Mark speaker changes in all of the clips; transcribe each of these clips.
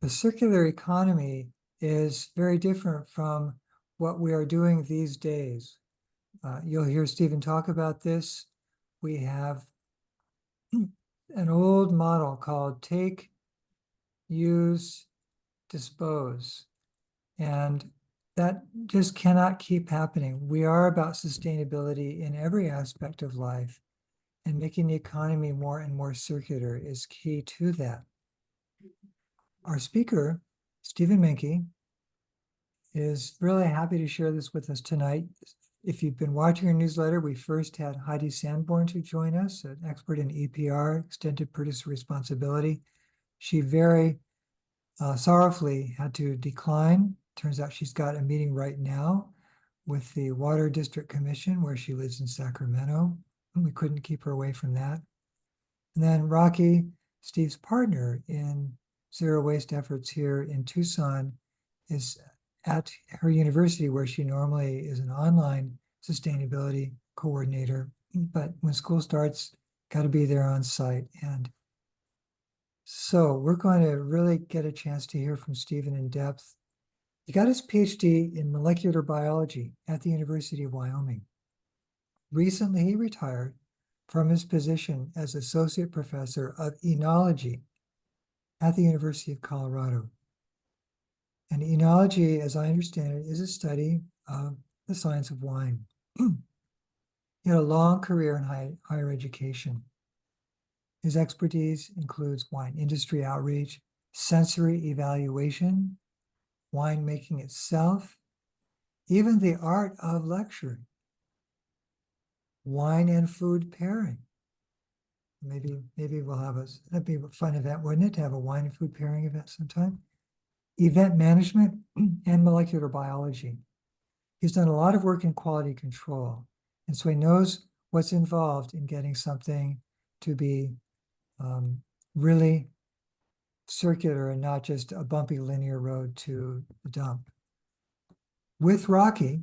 Speaker 1: The circular economy is very different from what we are doing these days. You'll hear Stephen talk about this. We have an old model called take, use, dispose. And that just cannot keep happening. We are about sustainability in every aspect of life, and making the economy more and more circular is key to that. Our speaker, Stephen Menke, is really happy to share this with us tonight. If you've been watching our newsletter, we first had Heidi Sanborn to join us, an expert in EPR, Extended Producer Responsibility. She very sorrowfully had to decline. Turns out she's got a meeting right now with the Water District Commission, where she lives in Sacramento. And we couldn't keep her away from that. And then Rocky, Steve's partner in zero waste efforts here in Tucson, is at her university, where she normally is an online sustainability coordinator. But when school starts, got to be there on site. And so we're going to really get a chance to hear from Stephen in depth. He got his PhD in molecular biology at the University of Wyoming. Recently, he retired from his position as associate professor of enology at the University of Colorado. And enology, as I understand it, is a study of the science of wine. He had a long career in higher education. His expertise includes wine industry outreach, sensory evaluation, winemaking itself, even the art of lecturing, wine and food pairing. Maybe we'll have that'd be a fun event, wouldn't it, to have a wine and food pairing event sometime? Event management and molecular biology. He's done a lot of work in quality control, and so he knows what's involved in getting something to be really circular and not just a bumpy linear road to the dump. With Rocky,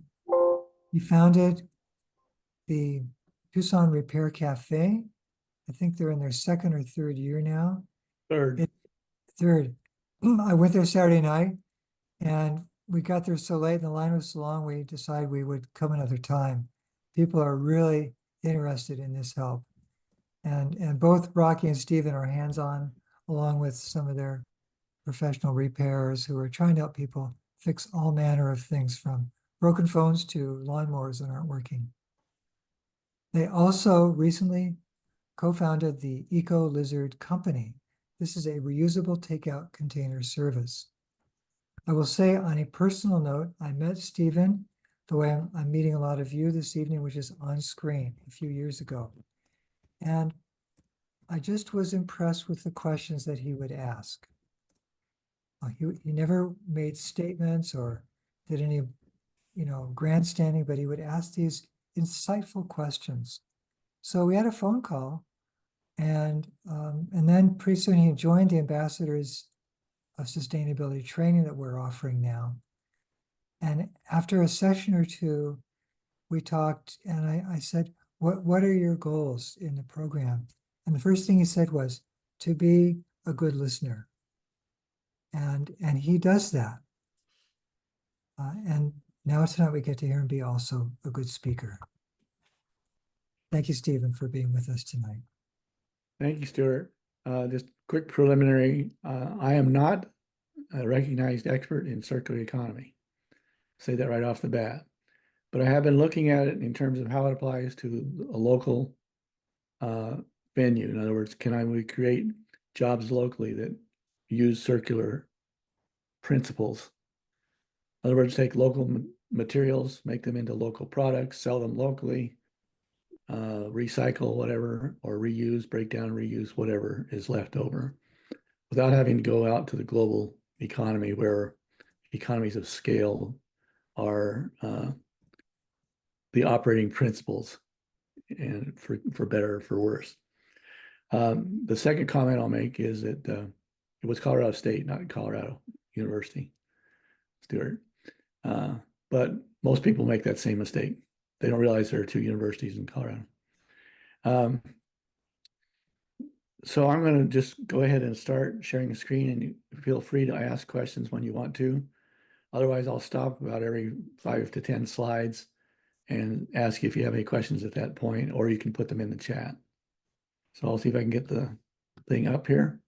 Speaker 1: he founded the Tucson Repair Cafe. I think they're in their second or third year now. Third. I went there Saturday night, and we got there so late and the line was so long, we decided we would come another time. People are really interested in this help. And both Rocky and Stephen are hands-on, along with some of their professional repairers who are trying to help people fix all manner of things, from broken phones to lawnmowers that aren't working. They also recently co-founded the Eco Lizard Company. This is a reusable takeout container service. I will say, on a personal note, I met Stephen the way I'm meeting a lot of you this evening, which is on screen, a few years ago. And I just was impressed with the questions that he would ask. He never made statements or did any, grandstanding, but he would ask these insightful questions. So we had a phone call, and then pretty soon he joined the ambassadors of sustainability training that we're offering now. And after a session or two, we talked, and I said, what are your goals in the program? And the first thing he said was to be a good listener. And he does that. And now tonight we get to hear him be also a good speaker. Thank you, Stephen, for being with us tonight.
Speaker 2: Thank you, Stuart. Just quick preliminary. I am not a recognized expert in circular economy. Say that right off the bat. But I have been looking at it in terms of how it applies to a local venue. In other words, can we create jobs locally that use circular principles? In other words, take local materials, make them into local products, sell them locally, recycle whatever, or reuse, break down, reuse whatever is left over, without having to go out to the global economy, where economies of scale are the operating principles, and for better or for worse. The second comment I'll make is that it was Colorado State, not Colorado University, Stuart. But most people make that same mistake. They don't realize there are two universities in Colorado. So I'm going to just go ahead and start sharing the screen, and you feel free to ask questions when you want to. Otherwise, I'll stop about every 5 to 10 slides and ask you if you have any questions at that point, or you can put them in the chat. So I'll see if I can get the thing up here.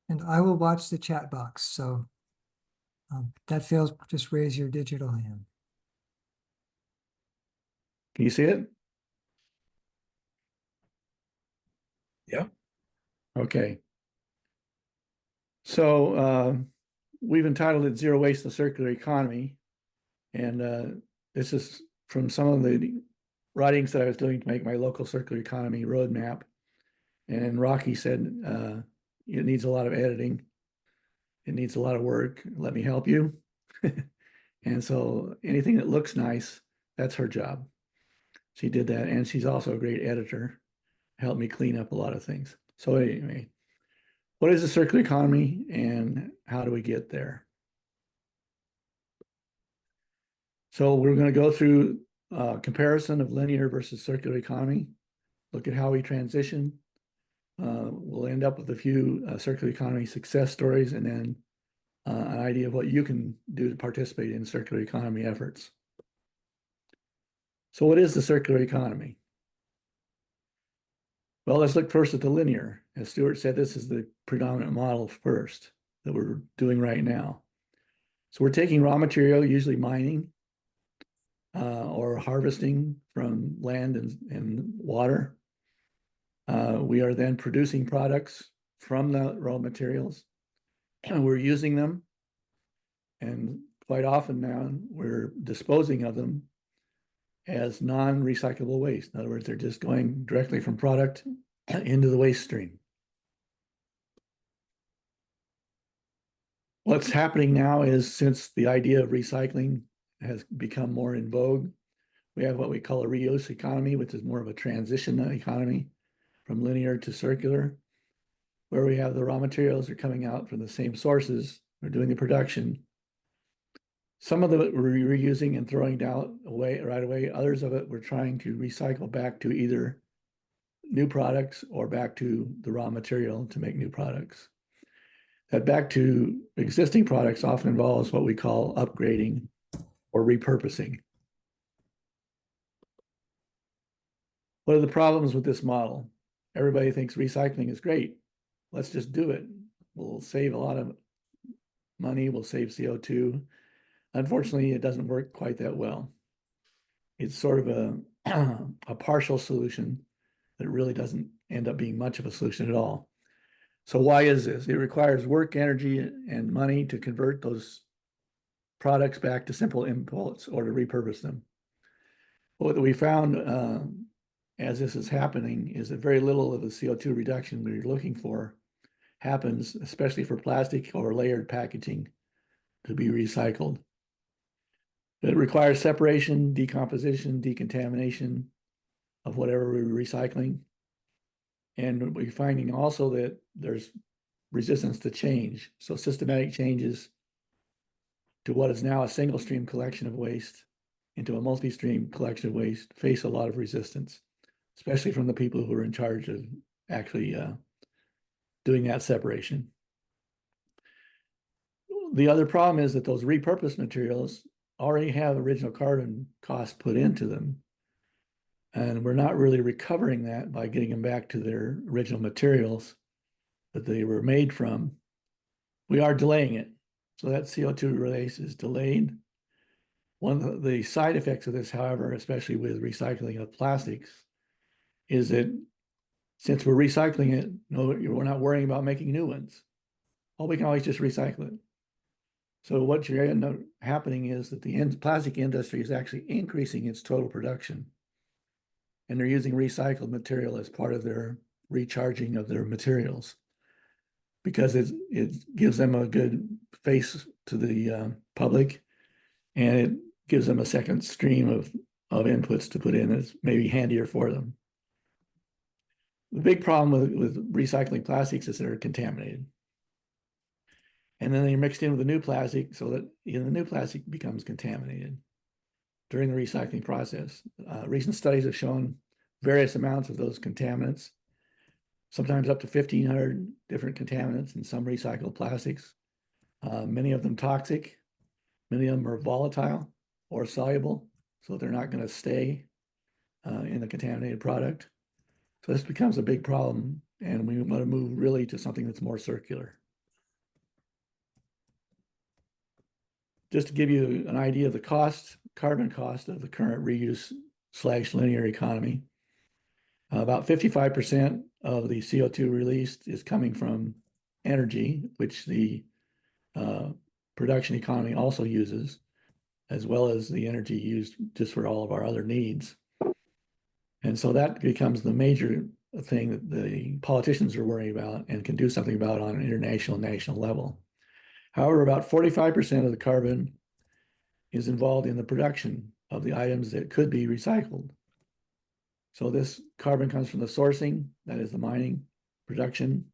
Speaker 1: And I will watch the chat box. So that fails, just raise your digital hand.
Speaker 2: Can you see it?
Speaker 3: Yeah.
Speaker 2: Okay. So we've entitled it Zero Waste, the Circular Economy. And this is from some of the writings that I was doing to make my local circular economy roadmap. And Rocky said, it needs a lot of editing. It needs a lot of work. Let me help you. And so anything that looks nice, that's her job. She did that. And she's also a great editor, helped me clean up a lot of things. So anyway, what is the circular economy and how do we get there? So we're going to go through a comparison of linear versus circular economy, look at how we transition. We'll end up with a few circular economy success stories, and then an idea of what you can do to participate in circular economy efforts. So what is the circular economy? Well, let's look first at the linear. As Stuart said, this is the predominant model first that we're doing right now. So we're taking raw material, usually mining, or harvesting from land and water. We are then producing products from the raw materials, and we're using them. And quite often now we're disposing of them as non-recyclable waste. In other words, they're just going directly from product into the waste stream. What's happening now is, since the idea of recycling has become more in vogue, we have what we call a reuse economy, which is more of a transition economy from linear to circular, where we have the raw materials are coming out from the same sources. We're doing the production. Some of it we're reusing and throwing down away right away. Others of it we're trying to recycle back to either new products or back to the raw material to make new products. That back to existing products often involves what we call upgrading or repurposing. What are the problems with this model? Everybody thinks recycling is great. Let's just do it. We'll save a lot of money. We'll save CO2. Unfortunately, it doesn't work quite that well. It's sort of a partial solution that really doesn't end up being much of a solution at all. So why is this? It requires work, energy, and money to convert those products back to simple inputs or to repurpose them. What we found as this is happening is that very little of the CO2 reduction we're looking for happens, especially for plastic or layered packaging, to be recycled. It requires separation, decomposition, decontamination of whatever we're recycling. And we're finding also that there's resistance to change. So systematic changes to what is now a single stream collection of waste into a multi-stream collection of waste face a lot of resistance, especially from the people who are in charge of actually doing that separation. The other problem is that those repurposed materials already have original carbon cost put into them. And we're not really recovering that by getting them back to their original materials that they were made from. We are delaying it. So that CO2 release is delayed. One of the side effects of this, however, especially with recycling of plastics, is that since we're recycling it, no, we're not worrying about making new ones. Well, we can always just recycle it. So what you're end up happening is that the plastic industry is actually increasing its total production. And they're using recycled material as part of their recharging of their materials, because it gives them a good face to the public, and it gives them a second stream of inputs to put in that's maybe handier for them. The big problem with recycling plastics is they're contaminated. And then they're mixed in with the new plastic, so that the new plastic becomes contaminated during the recycling process. Recent studies have shown various amounts of those contaminants. sometimes up to 1,500 different contaminants and some recycled plastics. Many of them toxic, many of them are volatile or soluble, so they're not going to stay in the contaminated product. So this becomes a big problem, and we want to move really to something that's more circular. Just to give you an idea of the cost, carbon cost of the current reuse/linear economy, about 55% of the CO2 released is coming from energy, which the production economy also uses, as well as the energy used just for all of our other needs. And so that becomes the major thing that the politicians are worrying about and can do something about on an international and national level. However, about 45% of the carbon is involved in the production of the items that could be recycled. So this carbon comes from the sourcing, that is the mining, production,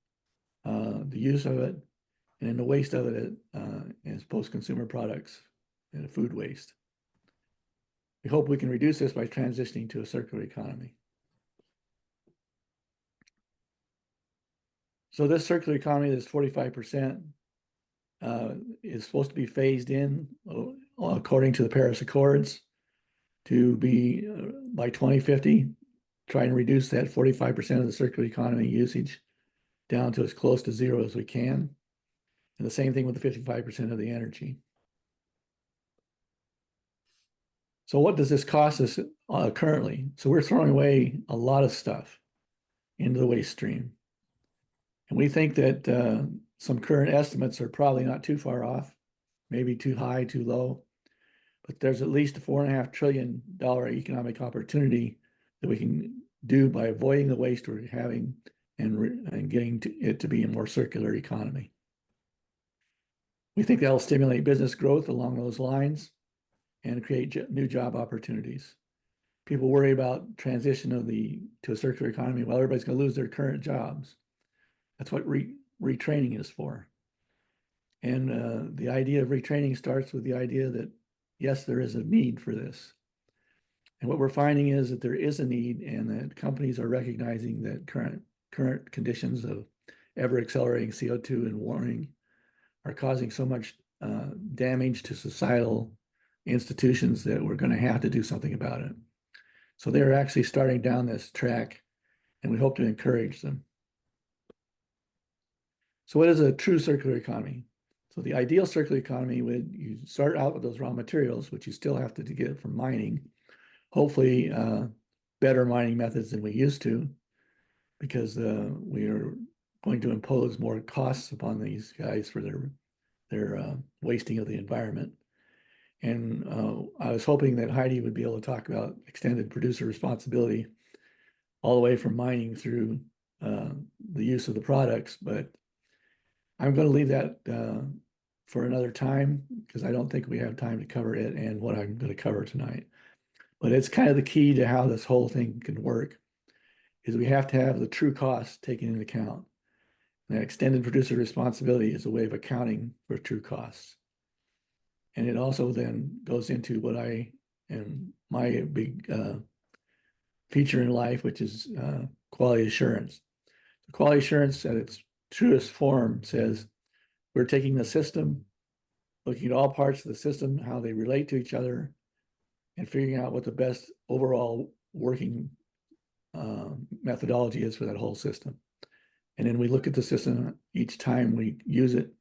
Speaker 2: the use of it, and then the waste of it is post-consumer products and food waste. We hope we can reduce this by transitioning to a circular economy. So this circular economy, this 45%, is supposed to be phased in according to the Paris Accords to be by 2050, try and reduce that 45% of the circular economy usage down to as close to zero as we can. And the same thing with the 55% of the energy. So what does this cost us currently? So we're throwing away a lot of stuff into the waste stream. And we think that some current estimates are probably not too far off, maybe too high, too low, but there's at least a $4.5 trillion economic opportunity that we can do by avoiding the waste we're having and getting it to be a more circular economy. We think that'll stimulate business growth along those lines and create new job opportunities. People worry about transition to a circular economy. Well, everybody's going to lose their current jobs. That's what retraining is for. And the idea of retraining starts with the idea that, yes, there is a need for this. And what we're finding is that there is a need and that companies are recognizing that current conditions of ever accelerating CO2 and warming are causing so much damage to societal institutions that we're going to have to do something about it. So they're actually starting down this track, and we hope to encourage them. So what is a true circular economy? So the ideal circular economy would, you start out with those raw materials, which you still have to get from mining, hopefully better mining methods than we used to, because we are going to impose more costs upon these guys for their wasting of the environment. And I was hoping that Heidi would be able to talk about extended producer responsibility all the way from mining through the use of the products, but I'm going to leave that for another time because I don't think we have time to cover it and what I'm going to cover tonight. But it's kind of the key to how this whole thing can work is we have to have the true costs taken into account. And extended producer responsibility is a way of accounting for true costs. And it also then goes into what I am my big feature in life, which is quality assurance. So quality assurance at its truest form says we're taking the system, looking at all parts of the system, how they relate to each other, and figuring out what the best overall working methodology is for that whole system. And then we look at the system each time we use it,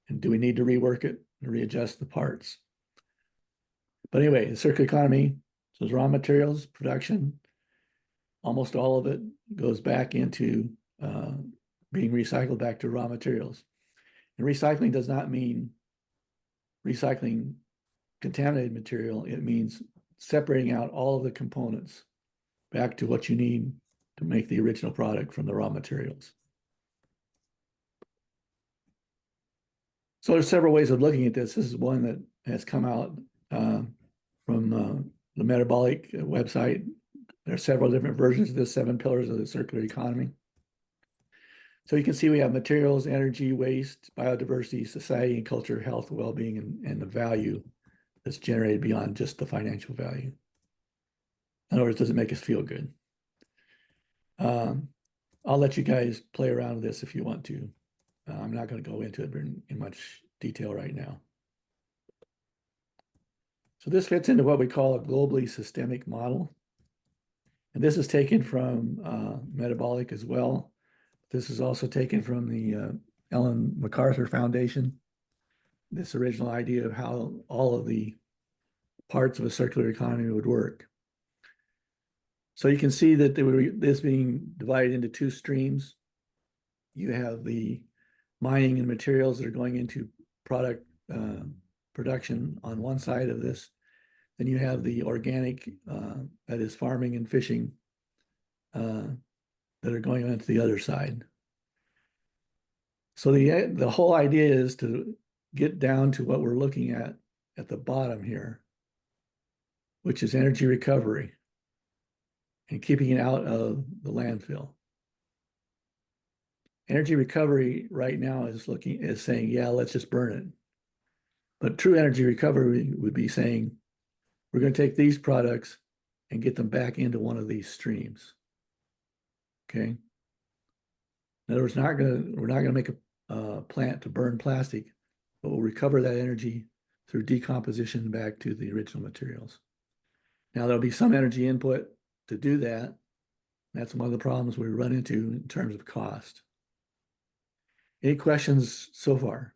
Speaker 2: and do we need to rework it and readjust the parts? But anyway, the circular economy, so raw materials, production, almost all of it goes back into being recycled back to raw materials. And recycling does not mean recycling contaminated material. It means separating out all of the components back to what you need to make the original product from the raw materials. So there's several ways of looking at this. This is one that has come out from the Metabolic website. There are several different versions of the 7 pillars of the circular economy. So you can see we have materials, energy, waste, biodiversity, society, and culture, health, well-being, and the value that's generated beyond just the financial value. In other words, does it make us feel good? I'll let you guys play around with this if you want to. I'm not going to go into it in much detail right now. So this fits into what we call a globally systemic model. And this is taken from metabolic as well. This is also taken from the Ellen MacArthur Foundation. This original idea of how all of the parts of a circular economy would work. So you can see that this being divided into two streams. You have the mining and materials that are going into product production on one side of this. Then you have the organic, that is farming and fishing, that are going on to the other side. So the whole idea is to get down to what we're looking at the bottom here, which is energy recovery and keeping it out of the landfill. Energy recovery right now is saying, yeah, let's just burn it. But true energy recovery would be saying, we're going to take these products and get them back into one of these streams. Okay. In other words, we're not going to make a plant to burn plastic, but we'll recover that energy through decomposition back to the original materials. Now there'll be some energy input to do that. That's one of the problems we run into in terms of cost. Any questions so far?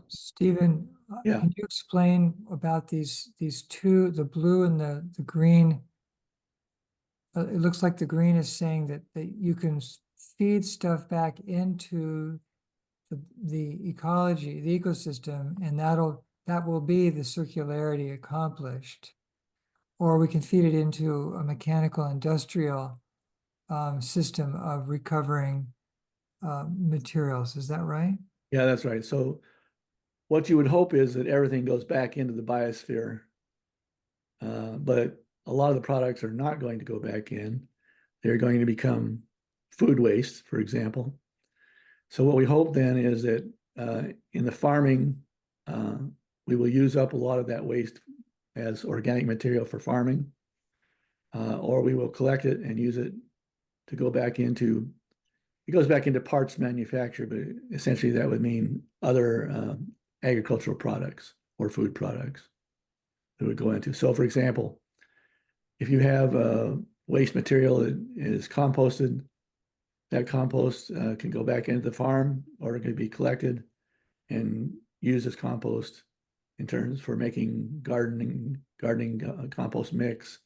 Speaker 1: Stephen,
Speaker 2: Yeah.
Speaker 1: can you explain about these two, the blue and the green? It looks like the green is saying that you can feed stuff back into the ecology, the ecosystem, and that will be the circularity accomplished. Or we can feed it into a mechanical industrial system of recovering materials. Is that right?
Speaker 2: Yeah, that's right. So what you would hope is that everything goes back into the biosphere, but a lot of the products are not going to go back in. They're going to become food waste, for example. So what we hope then is that in the farming, we will use up a lot of that waste as organic material for farming, or we will collect it and use it to go back into, it goes back into parts manufacture, but essentially that would mean other agricultural products or food products that would go into. So for example, if you have waste material that is composted, that compost can go back into the farm, or it can be collected and used as compost in terms for making gardening compost mix,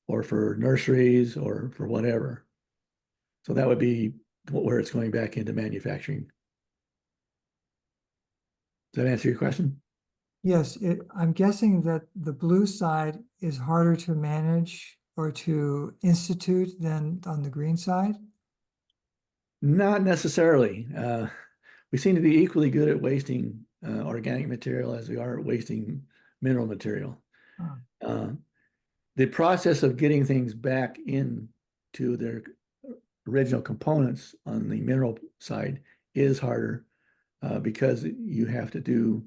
Speaker 2: or for nurseries, or for whatever. So that would be where it's going back into manufacturing. Does that answer your question?
Speaker 1: Yes, I'm guessing that the blue side is harder to manage or to institute than on the green side.
Speaker 2: Not necessarily. We seem to be equally good at wasting organic material as we are at wasting mineral material.
Speaker 1: Oh.
Speaker 2: The process of getting things back into their original components on the mineral side is harder because you have to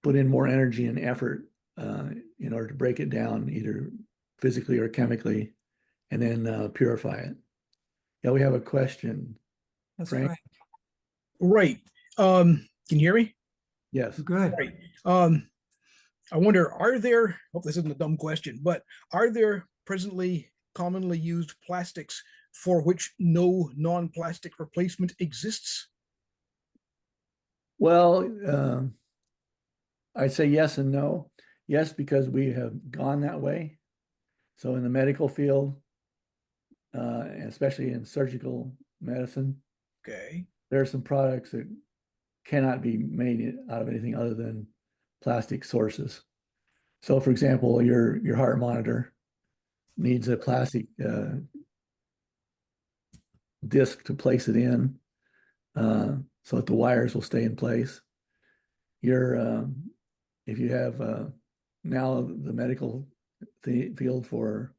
Speaker 2: put in more energy and effort in order to break it down, either physically or chemically, and then purify it. Yeah, we have a question.
Speaker 1: That's
Speaker 2: Frank?
Speaker 1: right.
Speaker 3: Right. Can you hear me?
Speaker 2: Yes.
Speaker 1: Good.
Speaker 3: Right. I wonder, hope this isn't a dumb question, but are there presently commonly used plastics for which no non-plastic replacement exists?
Speaker 2: Well, I'd say yes and no. Yes, because we have gone that way. So in the medical field, especially in surgical medicine,
Speaker 3: Okay.
Speaker 2: there are some products that cannot be made out of anything other than plastic sources. So for example, your heart monitor needs a plastic disc to place it in so that the wires will stay in place. If you have now the medical field for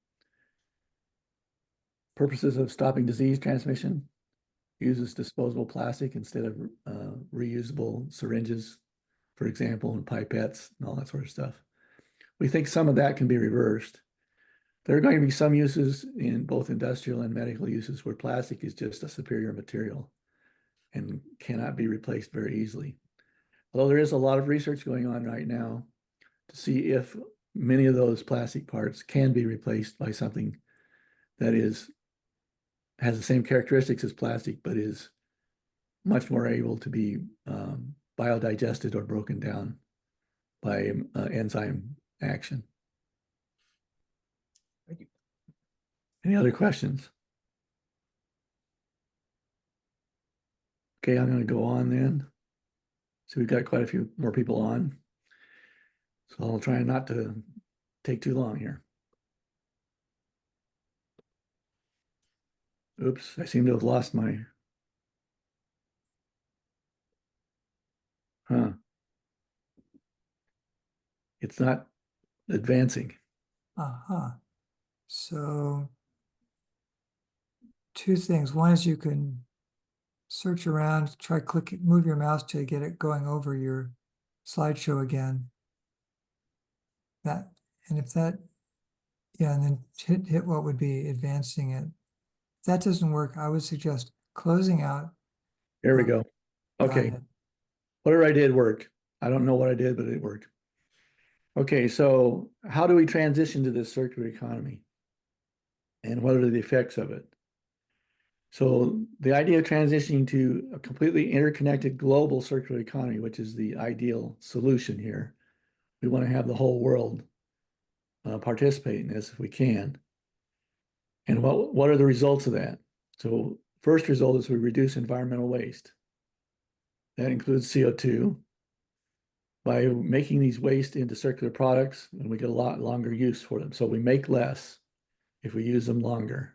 Speaker 2: purposes of stopping disease transmission uses disposable plastic instead of reusable syringes, for example, and pipettes and all that sort of stuff. We think some of that can be reversed. There are going to be some uses in both industrial and medical uses where plastic is just a superior material and cannot be replaced very easily. Although there is a lot of research going on right now to see if many of those plastic parts can be replaced by something that has the same characteristics as plastic, but is much more able to be biodigested or broken down by enzyme action.
Speaker 3: Thank you.
Speaker 2: Any other questions? Okay, I'm going to go on then. So we've got quite a few more people on. So I'll try not to take too long here. Oops, I seem to have lost my. It's not advancing.
Speaker 1: Uh-huh. So two things. One is you can search around, try move your mouse to get it going over your slideshow again. And if that, yeah, and then hit what would be advancing it. If that doesn't work, I would suggest closing out.
Speaker 2: There we go.
Speaker 1: Got
Speaker 2: Okay.
Speaker 1: it.
Speaker 2: Whatever I did worked. I don't know what I did, but it worked. Okay, so how do we transition to this circular economy? And what are the effects of it? So the idea of transitioning to a completely interconnected global circular economy, which is the ideal solution here. We want to have the whole world participate in this if we can. And what are the results of that? So first result is we reduce environmental waste. That includes CO2. By making these waste into circular products, and we get a lot longer use for them. So we make less if we use them longer.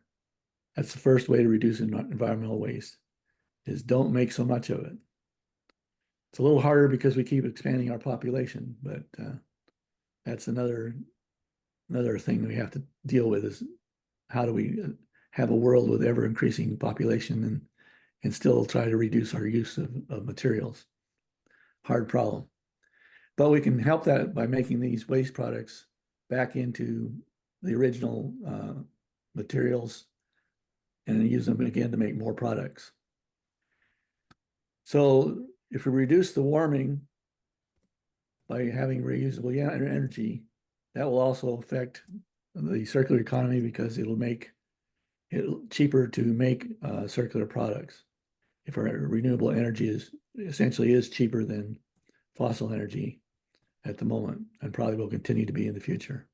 Speaker 2: That's the first way to reduce environmental waste, is don't make so much of it. It's a little harder because we keep expanding our population, but that's another thing we have to deal with, is how do we have a world with ever increasing population and still try to reduce our use of materials. Hard problem. But we can help that by making these waste products back into the original materials and use them again to make more products. So if we reduce the warming by having reusable energy, that will also affect the circular economy because it'll make it cheaper to make circular products. If our renewable energy essentially is cheaper than fossil energy at the moment, and probably will continue to be in the future.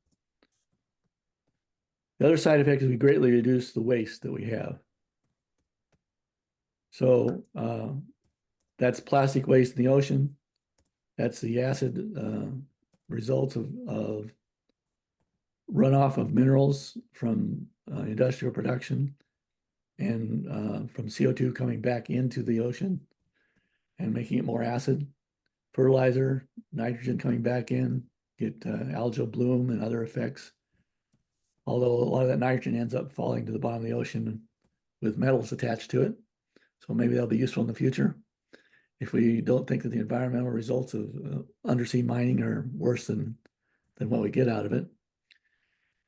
Speaker 2: The other side effect is we greatly reduce the waste that we have. So that's plastic waste in the ocean. That's the acid results of runoff of minerals from industrial production and from CO2 coming back into the ocean and making it more acid. Fertilizer, nitrogen coming back in, get algal bloom and other effects. Although a lot of that nitrogen ends up falling to the bottom of the ocean with metals attached to it. So maybe that'll be useful in the future if we don't think that the environmental results of undersea mining are worse than what we get out of it.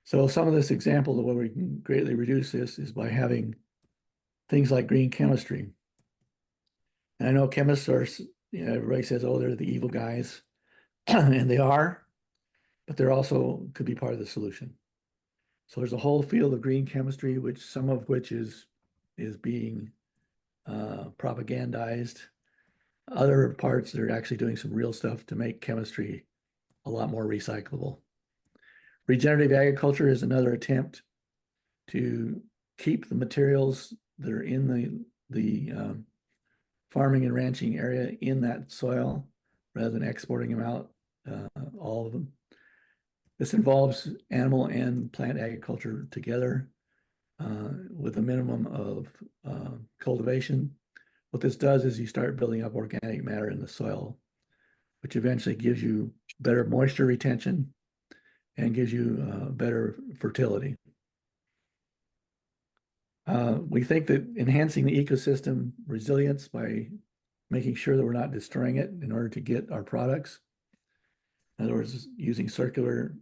Speaker 2: So some of this example of where we can greatly reduce this is by having things like green chemistry. And I know chemists are, everybody says, oh, they're the evil guys, and they are, but they're also could be part of the solution. So there's a whole field of green chemistry, some of which is being propagandized. Other parts, they're actually doing some real stuff to make chemistry a lot more recyclable. Regenerative agriculture is another attempt to keep the materials that are in the farming and ranching area in that soil rather than exporting them out, all of them. This involves animal and plant agriculture together with a minimum of cultivation. What this does is you start building up organic matter in the soil, which eventually gives you better moisture retention and gives you better fertility. We think that enhancing the ecosystem resilience by making sure that we're not destroying it in order to get our products. In other words, using circular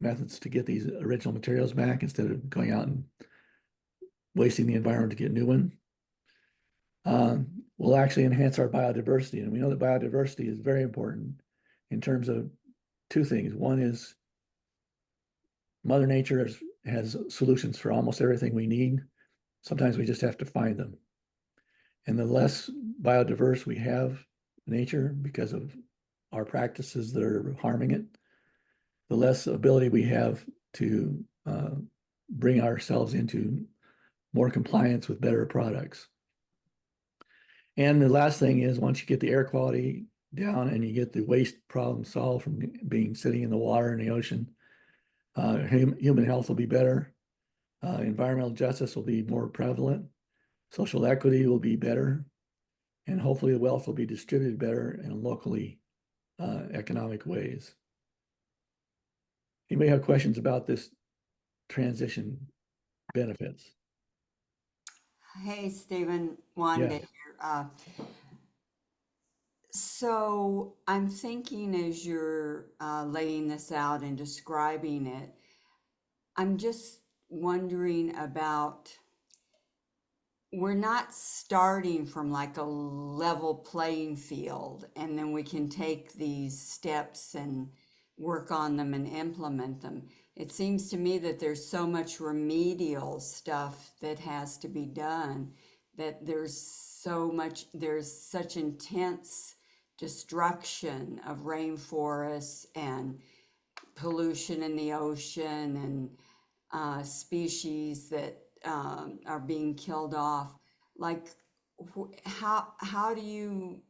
Speaker 2: methods to get these original materials back instead of going out and wasting the environment to get new one. Will actually enhance our biodiversity. And we know that biodiversity is very important in terms of two things. One is Mother Nature has solutions for almost everything we need. Sometimes we just have to find them. And the less biodiverse we have nature because of our practices that are harming it, the less ability we have to bring ourselves into more compliance with better products. And the last thing is once you get the air quality down and you get the waste problem solved from being sitting in the water in the ocean, human health will be better. Environmental justice will be more prevalent. Social equity will be better. And hopefully the wealth will be distributed better in locally economic ways. Anybody have questions about this transition benefits?
Speaker 4: Hey, Stephen, Wanda
Speaker 2: Yeah.
Speaker 4: here. So I'm thinking as you're laying this out and describing it, I'm just wondering about, we're not starting from like a level playing field and then we can take these steps and work on them and implement them. It seems to me that there's so much remedial stuff that has to be done, that there's such intense destruction of rainforests and pollution in the ocean and species that are being killed off. Like, how do you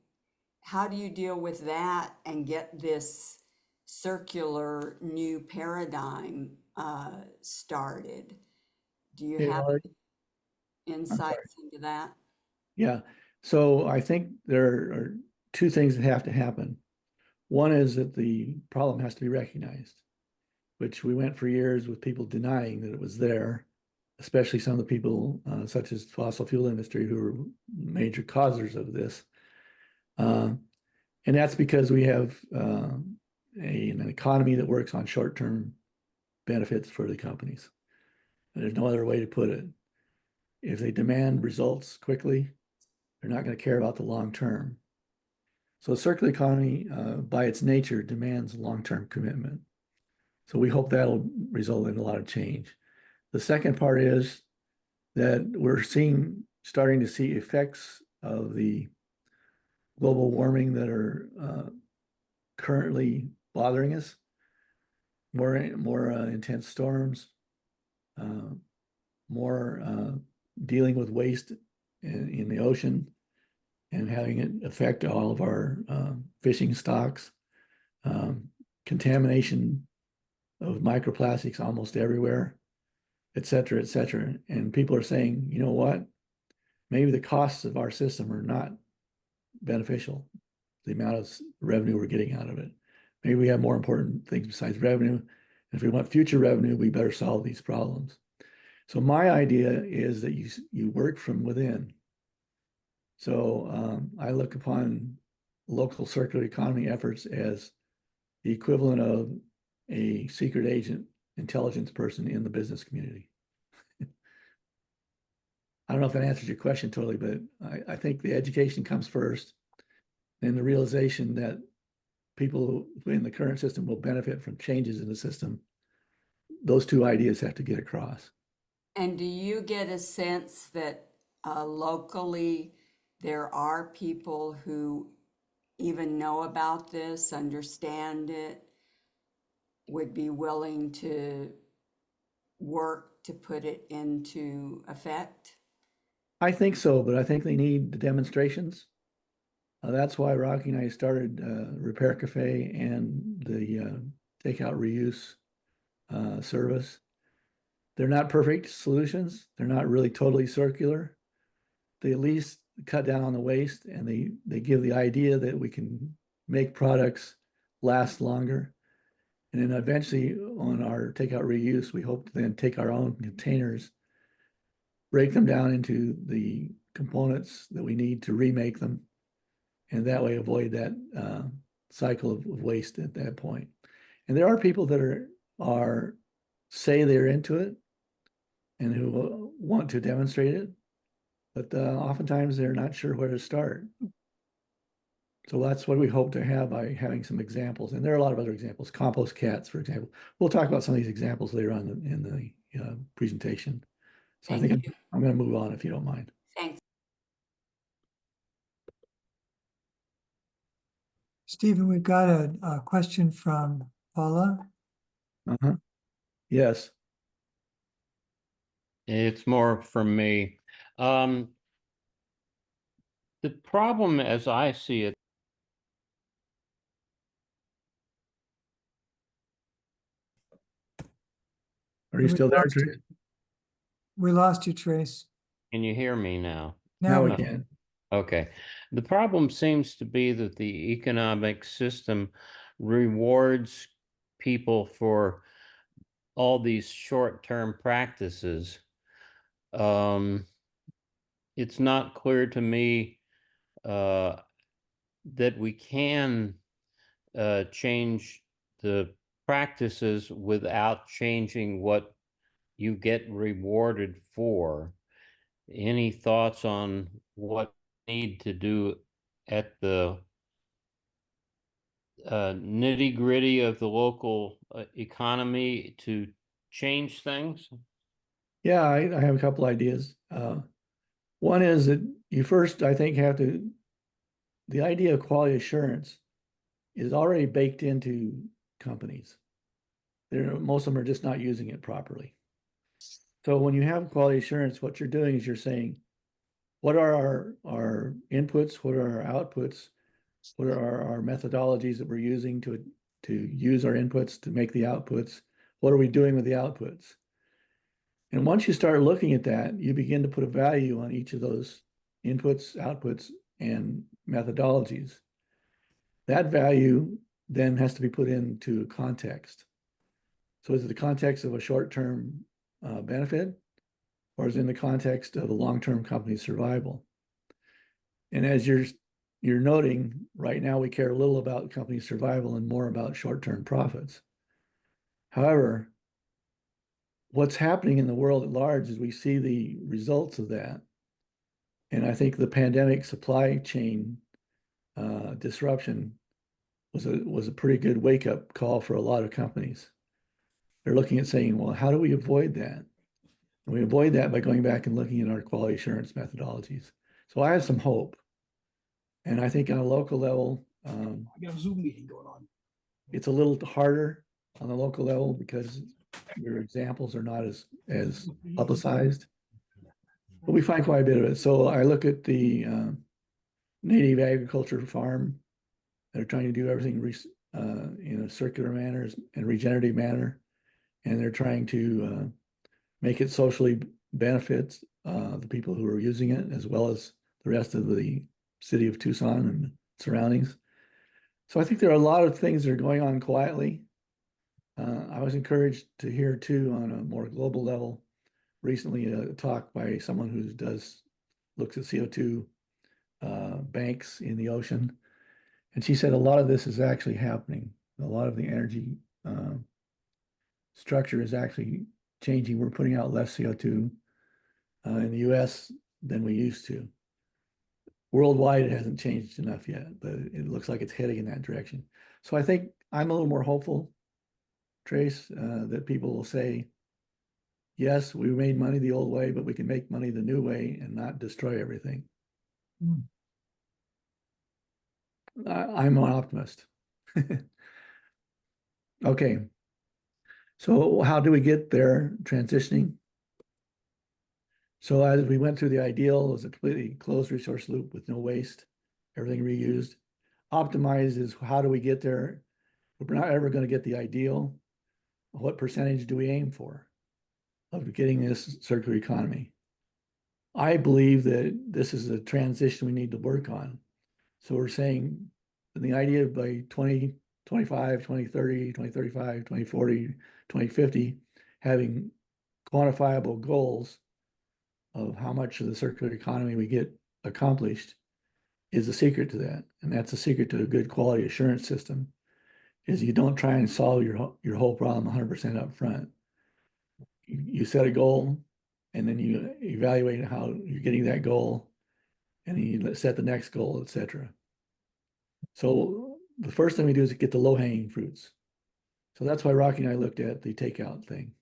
Speaker 4: deal with that and get this circular new paradigm started? Do you
Speaker 2: Okay,
Speaker 4: have
Speaker 2: Art, I'm sorry.
Speaker 4: insights into that?
Speaker 2: Yeah. So I think there are two things that have to happen. One is that the problem has to be recognized, which we went for years with people denying that it was there, especially some of the people such as fossil fuel industry who are major causers of this. And that's because we have an economy that works on short-term benefits for the companies. And there's no other way to put it. If they demand results quickly, they're not going to care about the long term. So circular economy, by its nature, demands long-term commitment. So we hope that'll result in a lot of change. The second part is that we're starting to see effects of the global warming that are currently bothering us. More intense storms, more dealing with waste in the ocean and having it affect all of our fishing stocks, contamination of microplastics almost everywhere, et cetera, et cetera. And people are saying, you know what? Maybe the costs of our system are not beneficial, the amount of revenue we're getting out of it. Maybe we have more important things besides revenue. And if we want future revenue, we better solve these problems. So my idea is that you work from within. So I look upon local circular economy efforts as the equivalent of a secret agent intelligence person in the business community. I don't know if that answers your question totally, but I think the education comes first, and the realization that people in the current system will benefit from changes in the system. Those two ideas have to get across.
Speaker 4: And do you get a sense that locally there are people who even know about this, understand it, would be willing to work to put it into effect?
Speaker 2: I think so, but I think they need the demonstrations. That's why Rocky and I started Repair Cafe and the takeout reuse service. They're not perfect solutions. They're not really totally circular. They at least cut down on the waste, and they give the idea that we can make products last longer. And then eventually on our takeout reuse, we hope to then take our own containers, break them down into the components that we need to remake them, and that way avoid that cycle of waste at that point. And there are people that are are say they're into it and who want to demonstrate it, but oftentimes they're not sure where to start. So that's what we hope to have by having some examples. And there are a lot of other examples, compost cats, for example. We'll talk about some of these examples later on in the presentation. So I
Speaker 4: Thank
Speaker 2: think
Speaker 4: you.
Speaker 2: I'm going to move on if you don't mind.
Speaker 4: Thanks.
Speaker 1: Stephen, we've got a question from Paula.
Speaker 2: Uh-huh. Yes.
Speaker 5: It's more from me. The problem as I see it,
Speaker 2: Are you
Speaker 1: We
Speaker 2: still there,
Speaker 1: lost you.
Speaker 2: Trace?
Speaker 1: We lost you, Trace.
Speaker 5: can you hear me now?
Speaker 2: Now we
Speaker 1: we
Speaker 2: can.
Speaker 5: Okay. The problem seems to be that the economic system rewards people for all these short-term practices. It's not clear to me that we can change the practices without changing what you get rewarded for. Any thoughts on what we need to do at the nitty gritty of the local economy to change things?
Speaker 2: Yeah, I have a couple ideas. One is that you first, I think, the idea of quality assurance is already baked into companies. Most of them are just not using it properly. So when you have quality assurance, what you're doing is you're saying, what are our inputs? What are our outputs? What are our methodologies that we're using to use our inputs to make the outputs? What are we doing with the outputs? And once you start looking at that, you begin to put a value on each of those inputs, outputs, and methodologies. That value then has to be put into context. So is it the context of a short-term benefit, or is it in the context of a long-term company survival? And as you're noting, right now we care a little about company survival and more about short-term profits. However, what's happening in the world at large is we see the results of that. And I think the pandemic supply chain disruption was a pretty good wake-up call for a lot of companies. They're looking at saying, well, how do we avoid that? And we avoid that by going back and looking at our quality assurance methodologies. So I have some hope. And I think on a local level,
Speaker 3: I got a Zoom meeting going on.
Speaker 2: it's a little harder on the local level because your examples are not as publicized. But we find quite a bit of it. So I look at the native agriculture farm. They're trying to do everything in a circular manner and regenerative manner. And they're trying to make it socially benefits the people who are using it, as well as the rest of the city of Tucson and surroundings. So I think there are a lot of things that are going on quietly. I was encouraged to hear too, on a more global level, recently a talk by someone who looks at CO2 banks in the ocean. And she said a lot of this is actually happening. A lot of the energy structure is actually changing. We're putting out less CO2 in the US than we used to. Worldwide, it hasn't changed enough yet, but it looks like it's heading in that direction. So I think I'm a little more hopeful, Trace, that people will say, yes, we made money the old way, but we can make money the new way and not destroy everything.
Speaker 1: Hmm.
Speaker 2: I'm an optimist. Okay. So how do we get there transitioning? So as we went through the ideal, it was a completely closed resource loop with no waste, everything reused. Optimized is how do we get there? We're not ever going to get the ideal. What percentage do we aim for of getting this circular economy? I believe that this is a transition we need to work on. So we're saying the idea by 2025, 2030, 2035, 2040, 2050, having quantifiable goals of how much of the circular economy we get accomplished is the secret to that. And that's the secret to a good quality assurance system. is you don't try and solve your whole problem 100% up front. You set a goal, and then you evaluate how you're getting that goal, and then you set the next goal, etc. So the first thing we do is get the low-hanging fruits. So that's why Rocky and I looked at the takeout thing,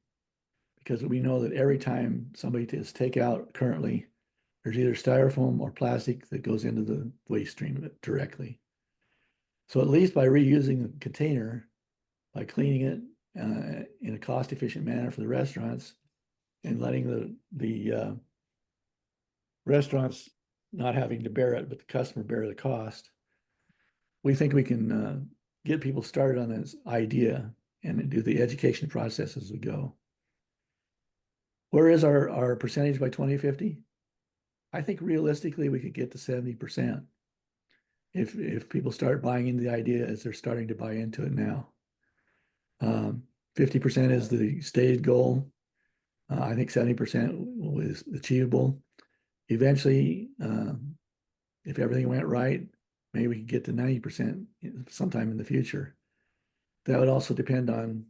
Speaker 2: because we know that every time somebody does takeout currently, there's either styrofoam or plastic that goes into the waste stream directly. So at least by reusing the container, by cleaning it in a cost-efficient manner for the restaurants, and letting the restaurants not having to bear it, but the customer bear the cost, we think we can get people started on this idea and do the education process as we go. Where is our percentage by 2050? I think realistically we could get to 70% if people start buying into the idea as they're starting to buy into it now. 50% is the stated goal. I think 70% is achievable. Eventually, if everything went right, maybe we could get to 90% sometime in the future. That would also depend on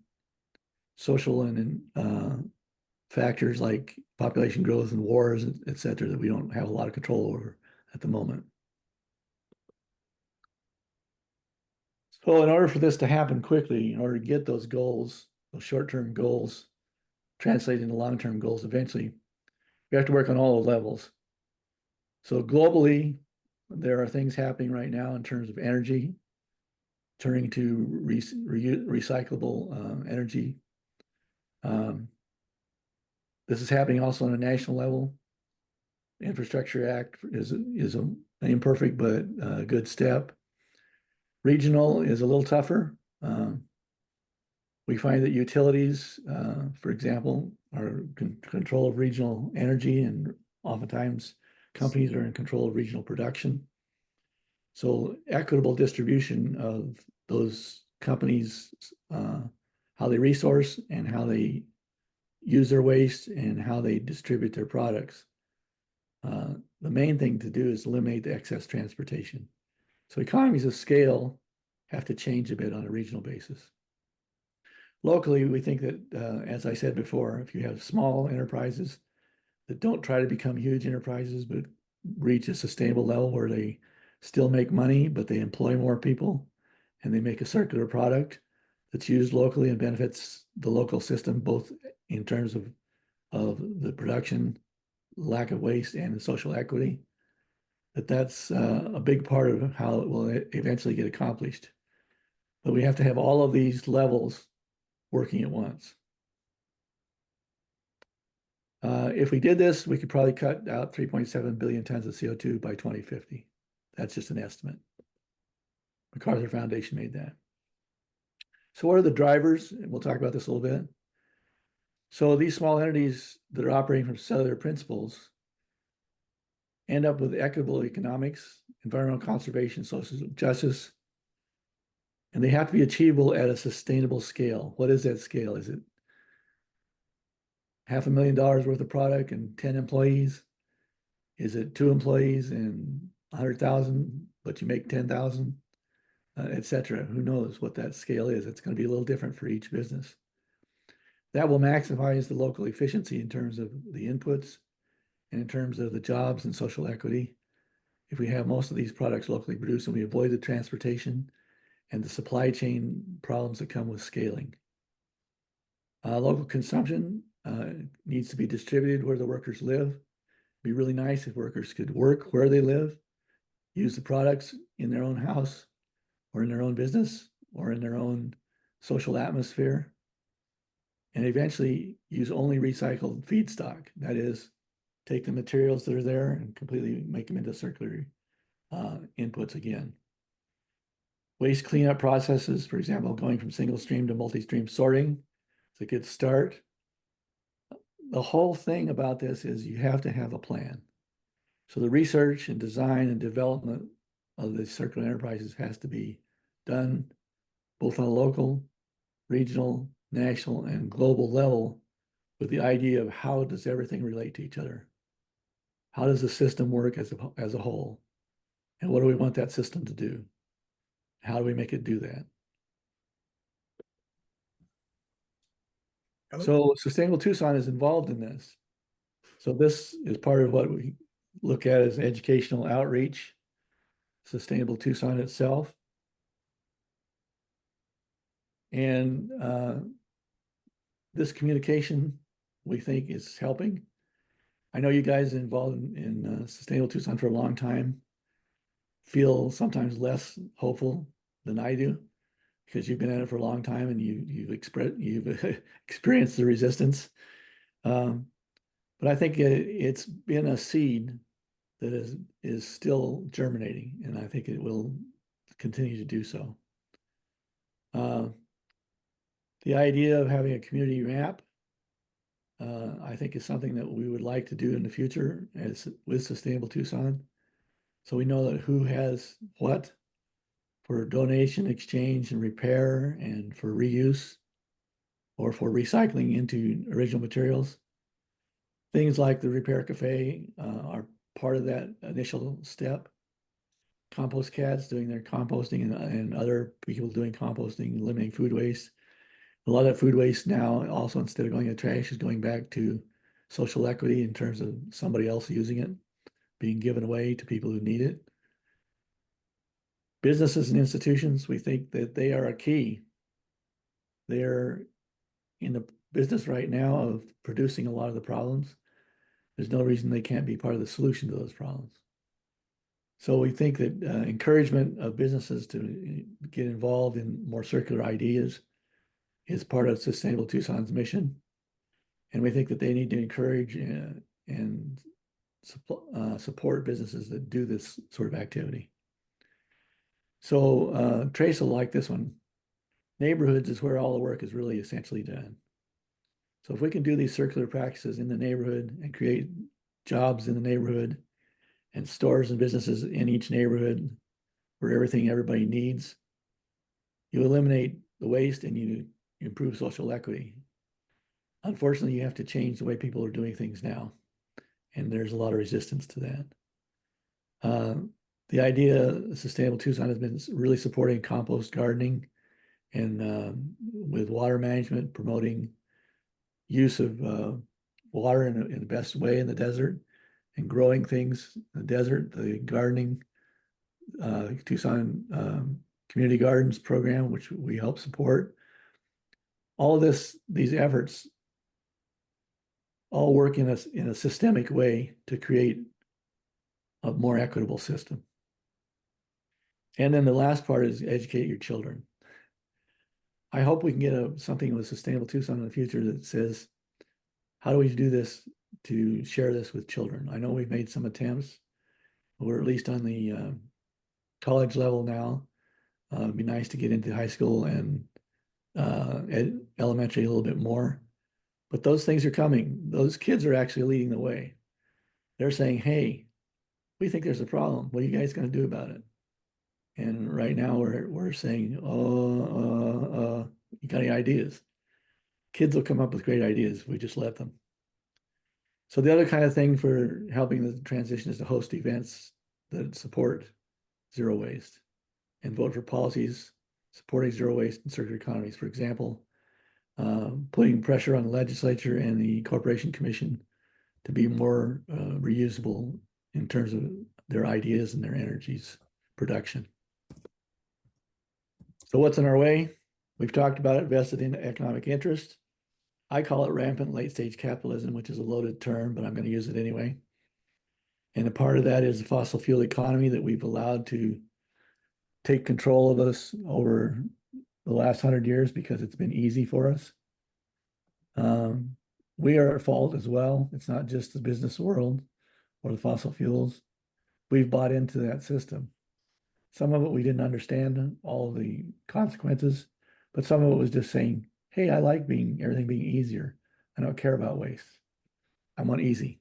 Speaker 2: social and factors like population growth and wars, et cetera, that we don't have a lot of control over at the moment. So in order for this to happen quickly, in order to get those goals, those short-term goals, translate into long-term goals eventually, we have to work on all the levels. So globally, there are things happening right now in terms of energy, turning to recyclable energy. This is happening also on a national level. Infrastructure Act is an imperfect but a good step. Regional is a little tougher. We find that utilities, for example, are in control of regional energy, and oftentimes companies are in control of regional production. So equitable distribution of those companies, how they resource and how they use their waste and how they distribute their products. The main thing to do is eliminate the excess transportation. So economies of scale have to change a bit on a regional basis. Locally, we think that, as I said before, if you have small enterprises that don't try to become huge enterprises, but reach a sustainable level where they still make money, but they employ more people, and they make a circular product that's used locally and benefits the local system, both in terms of the production, lack of waste, and the social equity, that's a big part of how it will eventually get accomplished. But we have to have all of these levels working at once. If we did this, we could probably cut out 3.7 billion tons of CO2 by 2050. That's just an estimate. MacArthur Foundation made that. So what are the drivers? And we'll talk about this a little bit. So these small entities that are operating from cellular principles end up with equitable economics, environmental conservation, social justice, and they have to be achievable at a sustainable scale. What is that scale? Is it $500,000 worth of product and 10 employees? Is it 2 employees and 100,000, but you make 10,000, et cetera? Who knows what that scale is? It's going to be a little different for each business. That will maximize the local efficiency in terms of the inputs and in terms of the jobs and social equity. If we have most of these products locally produced and we avoid the transportation and the supply chain problems that come with scaling. Local consumption needs to be distributed where the workers live. It'd be really nice if workers could work where they live, use the products in their own house or in their own business or in their own social atmosphere, and eventually use only recycled feedstock. That is, take the materials that are there and completely make them into circular inputs again. Waste cleanup processes, for example, going from single stream to multi-stream sorting, it's a good start. The whole thing about this is you have to have a plan. So the research and design and development of the circular enterprises has to be done both on a local, regional, national, and global level with the idea of how does everything relate to each other? How does the system work as a whole? And what do we want that system to do? How do we make it do that?
Speaker 3: Hello?
Speaker 2: So Sustainable Tucson is involved in this. So this is part of what we look at as educational outreach, Sustainable Tucson itself. And this communication, we think, is helping. I know you guys involved in Sustainable Tucson for a long time feel sometimes less hopeful than I do because you've been at it for a long time and you've experienced the resistance. But I think it's been a seed that is still germinating, and I think it will continue to do so. The idea of having a community map, I think, is something that we would like to do in the future with Sustainable Tucson. So we know that who has what for donation, exchange, and repair, and for reuse, or for recycling into original materials. Things like the Repair Cafe are part of that initial step. Compost cats doing their composting and other people doing composting, eliminating food waste. A lot of food waste now also, instead of going in the trash, is going back to social equity in terms of somebody else using it, being given away to people who need it. Businesses and institutions, we think that they are a key. They're in the business right now of producing a lot of the problems. There's no reason they can't be part of the solution to those problems. So we think that encouragement of businesses to get involved in more circular ideas is part of Sustainable Tucson's mission. And we think that they need to encourage and support businesses that do this sort of activity. So Trace will like this one. Neighborhoods is where all the work is really essentially done. So if we can do these circular practices in the neighborhood and create jobs in the neighborhood and stores and businesses in each neighborhood for everything everybody needs, you eliminate the waste and you improve social equity. Unfortunately, you have to change the way people are doing things now, and there's a lot of resistance to that. The idea Sustainable Tucson has been really supporting compost gardening and with water management, promoting use of water in the best way in the desert and growing things in the desert. The gardening, Tucson Community Gardens program, which we help support. All these efforts all work in a systemic way to create a more equitable system. And then the last part is educate your children. I hope we can get something with Sustainable Tucson in the future that says, how do we do this to share this with children? I know we've made some attempts. We're at least on the college level now. It'd be nice to get into high school and elementary a little bit more. But those things are coming. Those kids are actually leading the way. They're saying, hey, we think there's a problem. What are you guys going to do about it? And right now we're saying, you got any ideas? Kids will come up with great ideas if we just let them. So the other kind of thing for helping the transition is to host events that support zero waste and vote for policies supporting zero waste and circular economies. For example, putting pressure on the legislature and the Corporation Commission to be more reusable in terms of their ideas and their energies production. So what's in our way? We've talked about it, vested in economic interest. I call it rampant late stage capitalism, which is a loaded term, but I'm going to use it anyway. And a part of that is the fossil fuel economy that we've allowed to take control of us over the last 100 years because it's been easy for us. We are at fault as well. It's not just the business world or the fossil fuels. We've bought into that system. Some of it we didn't understand all the consequences, but some of it was just saying, hey, I like everything being easier. I don't care about waste. I want easy.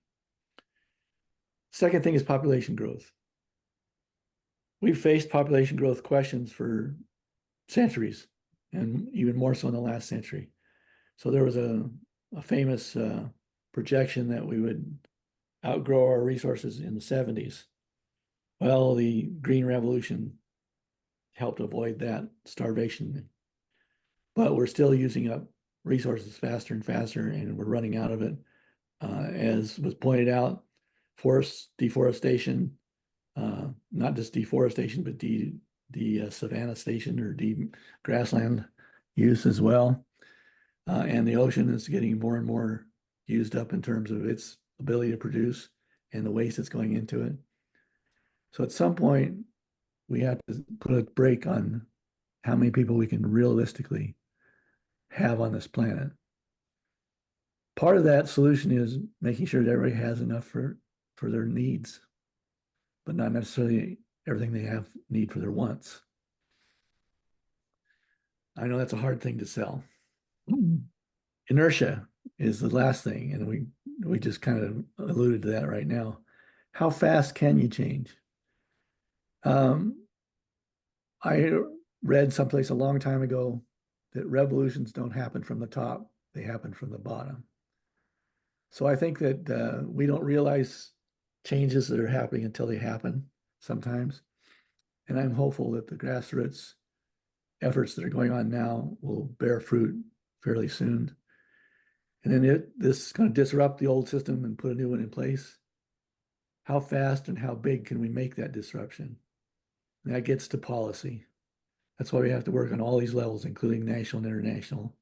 Speaker 2: Second thing is population growth. We've faced population growth questions for centuries, and even more so in the last century. So there was a famous projection that we would outgrow our resources in the 70s. Well, the Green Revolution helped avoid that starvation, but we're still using up resources faster and faster, and we're running out of it. As was pointed out, forest deforestation, not just deforestation, but savanna station or grassland use as well. And the ocean is getting more and more used up in terms of its ability to produce and the waste that's going into it. So at some point, we have to put a brake on how many people we can realistically have on this planet. Part of that solution is making sure that everybody has enough for their needs, but not necessarily everything they have need for their wants. I know that's a hard thing to sell. Inertia is the last thing, and we just kind of alluded to that right now. How fast can you change? I read someplace a long time ago that revolutions don't happen from the top, they happen from the bottom. So I think that we don't realize changes that are happening until they happen sometimes. And I'm hopeful that the grassroots efforts that are going on now will bear fruit fairly soon. And then this is going to disrupt the old system and put a new one in place. How fast and how big can we make that disruption? And that gets to policy. That's why we have to work on all these levels, including national and international,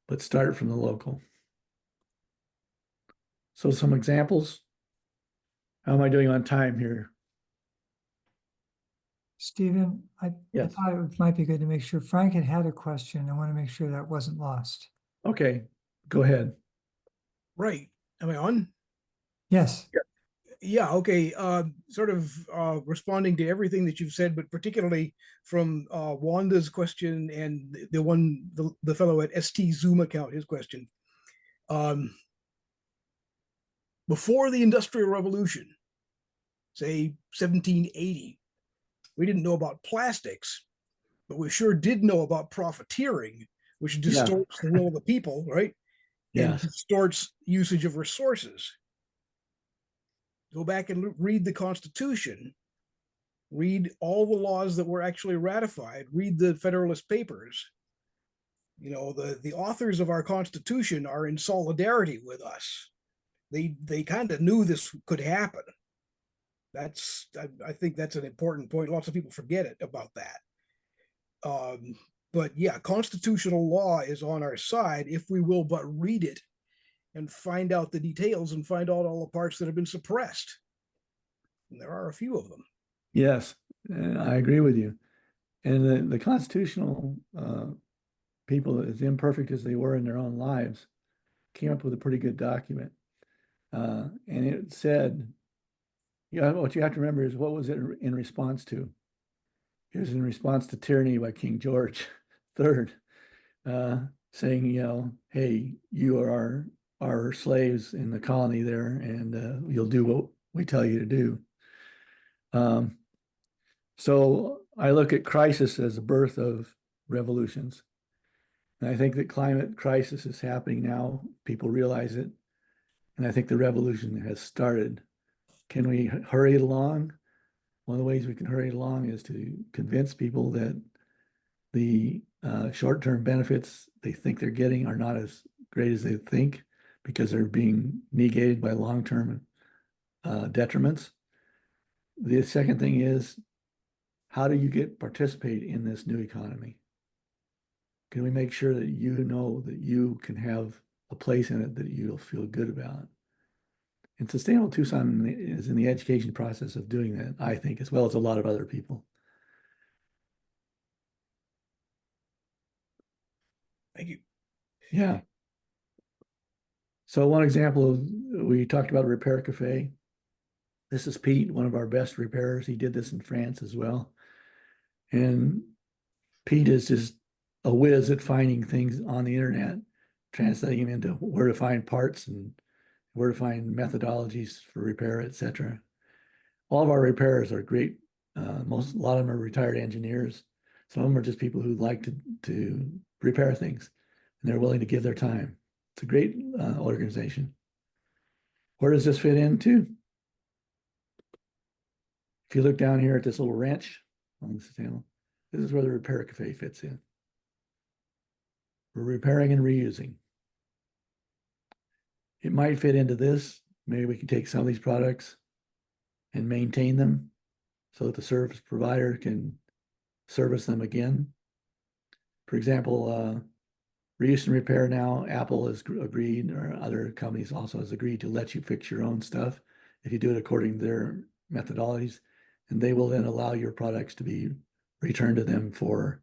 Speaker 2: but start from the local. So some examples. How am I doing on time here?
Speaker 1: Stephen, I
Speaker 2: Yes.
Speaker 1: thought it might be good to make sure Frank had a question. I want to make sure that wasn't lost.
Speaker 2: Okay, go ahead.
Speaker 3: Right. Am I on?
Speaker 1: Yes.
Speaker 3: Yeah, okay. Sort of responding to everything that you've said, but particularly from Wanda's question and the fellow at ST Zoom account, his question. Before the Industrial Revolution, say 1780, we didn't know about plastics, but we sure did know about profiteering, which distorts the will of the people, right? And
Speaker 2: Yes.
Speaker 3: distorts usage of resources. Go back and read the Constitution, read all the laws that were actually ratified, read the Federalist Papers. You know, the authors of our Constitution are in solidarity with us. They kind of knew this could happen. I think that's an important point. Lots of people forget it about that. But yeah, constitutional law is on our side if we will but read it and find out the details and find out all the parts that have been suppressed. And there are a few of them.
Speaker 2: Yes, I agree with you. And the constitutional people, as imperfect as they were in their own lives, came up with a pretty good document. And it said, what you have to remember is, what was it in response to? It was in response to tyranny by King George III, saying, hey, you are our slaves in the colony there, and you'll do what we tell you to do. So I look at crisis as the birth of revolutions. And I think that climate crisis is happening now. People realize it. And I think the revolution has started. Can we hurry it along? One of the ways we can hurry it along is to convince people that the short-term benefits they think they're getting are not as great as they think, because they're being negated by long-term detriments. The second thing is, how do you participate in this new economy? Can we make sure that you know that you can have a place in it that you'll feel good about? And Sustainable Tucson is in the education process of doing that, I think, as well as a lot of other people.
Speaker 3: Thank you.
Speaker 2: Yeah. So one example, we talked about a repair cafe. This is Pete, one of our best repairers. He did this in France as well. And Pete is just a whiz at finding things on the internet, translating them into where to find parts and where to find methodologies for repair, etc. All of our repairers are great. A lot of them are retired engineers. Some of them are just people who like to repair things, and they're willing to give their time. It's a great organization. Where does this fit into? If you look down here at this little wrench on this panel, this is where the repair cafe fits in. for repairing and reusing. It might fit into this. Maybe we can take some of these products and maintain them so that the service provider can service them again. For example, reuse and repair now, Apple has agreed, or other companies also has agreed to let you fix your own stuff if you do it according to their methodologies, and they will then allow your products to be returned to them for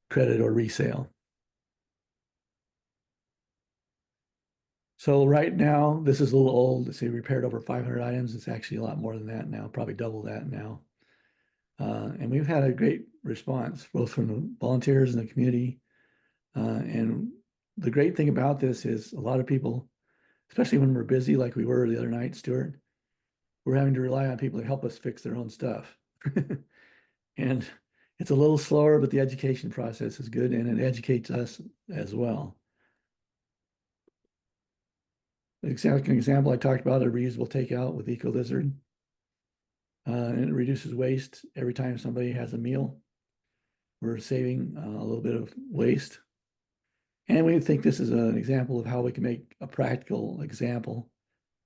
Speaker 2: credit or resale. So right now, this is a little old. Let's say repaired over 500 items. It's actually a lot more than that now, probably double that now. And we've had a great response, both from the volunteers and the community. And the great thing about this is a lot of people, especially when we're busy like we were the other night, Stuart, we're having to rely on people to help us fix their own stuff. And it's a little slower, but the education process is good and it educates us as well. An example I talked about, a reusable takeout with EcoLizard. And it reduces waste every time somebody has a meal. We're saving a little bit of waste. And we think this is an example of how we can make a practical example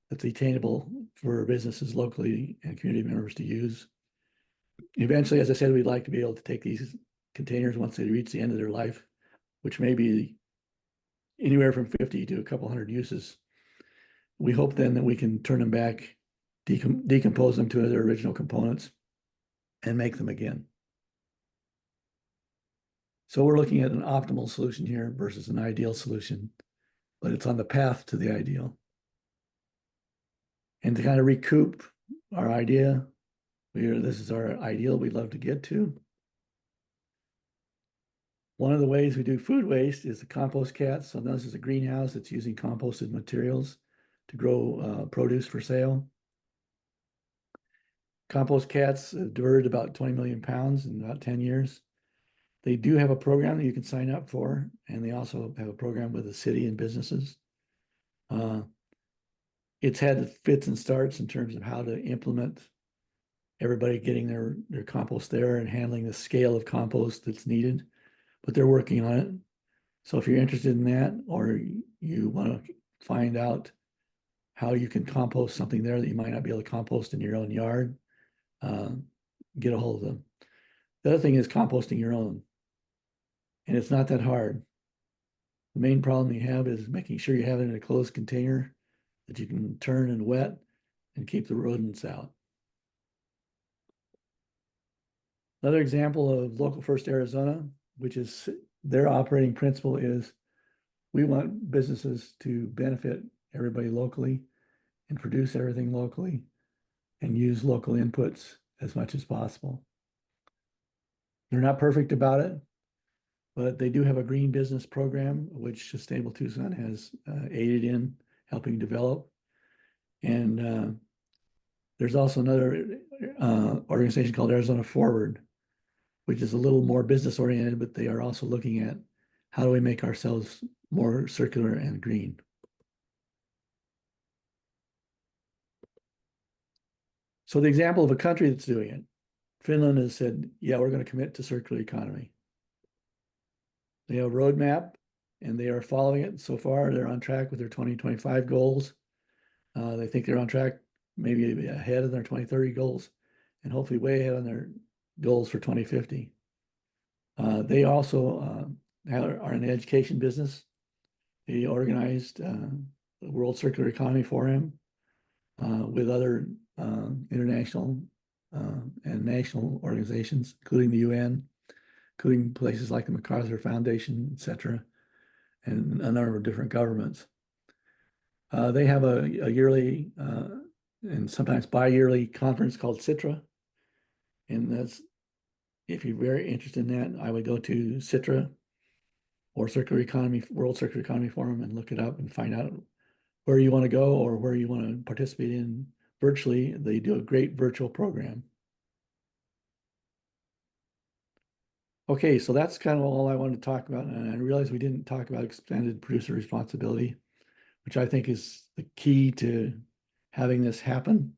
Speaker 2: that's attainable for businesses locally and community members to use. Eventually, as I said, we'd like to be able to take these containers once they reach the end of their life, which may be anywhere from 50 to a couple hundred uses. We hope then that we can turn them back, decompose them to their original components, and make them again. So we're looking at an optimal solution here versus an ideal solution, but it's on the path to the ideal. And to kind of recoup our idea, this is our ideal we'd love to get to. One of the ways we do food waste is the compost cats. So this is a greenhouse that's using composted materials to grow produce for sale. Compost cats have diverted about 20 million pounds in about 10 years. They do have a program that you can sign up for, and they also have a program with the city and businesses. It's had fits and starts in terms of how to implement everybody getting their compost there and handling the scale of compost that's needed, but they're working on it. So if you're interested in that, or you want to find out how you can compost something there that you might not be able to compost in your own yard, get a hold of them. The other thing is composting your own. And it's not that hard. The main problem you have is making sure you have it in a closed container that you can turn and wet and keep the rodents out. Another example of Local First Arizona, which is their operating principle is we want businesses to benefit everybody locally and produce everything locally and use local inputs as much as possible. They're not perfect about it, but they do have a green business program, which Sustainable Tucson has aided in helping develop. And there's also another organization called Arizona Forward, which is a little more business oriented, but they are also looking at how do we make ourselves more circular and green. So the example of a country that's doing it, Finland has said, yeah, we're going to commit to circular economy. They have a roadmap and they are following it. So far, they're on track with their 2025 goals. They think they're on track, maybe ahead of their 2030 goals, and hopefully way ahead on their goals for 2050. They also are in the education business. They organized the World Circular Economy Forum with other international and national organizations, including the UN, including places like the MacArthur Foundation, etc., and a number of different governments. They have a yearly and sometimes bi-yearly conference called Citra. And that's, if you're very interested in that, I would go to Citra or Circular Economy, World Circular Economy Forum, and look it up and find out where you want to go or where you want to participate in virtually. They do a great virtual program. Okay, so that's kind of all I wanted to talk about. And I realized we didn't talk about expanded producer responsibility, which I think is the key to having this happen.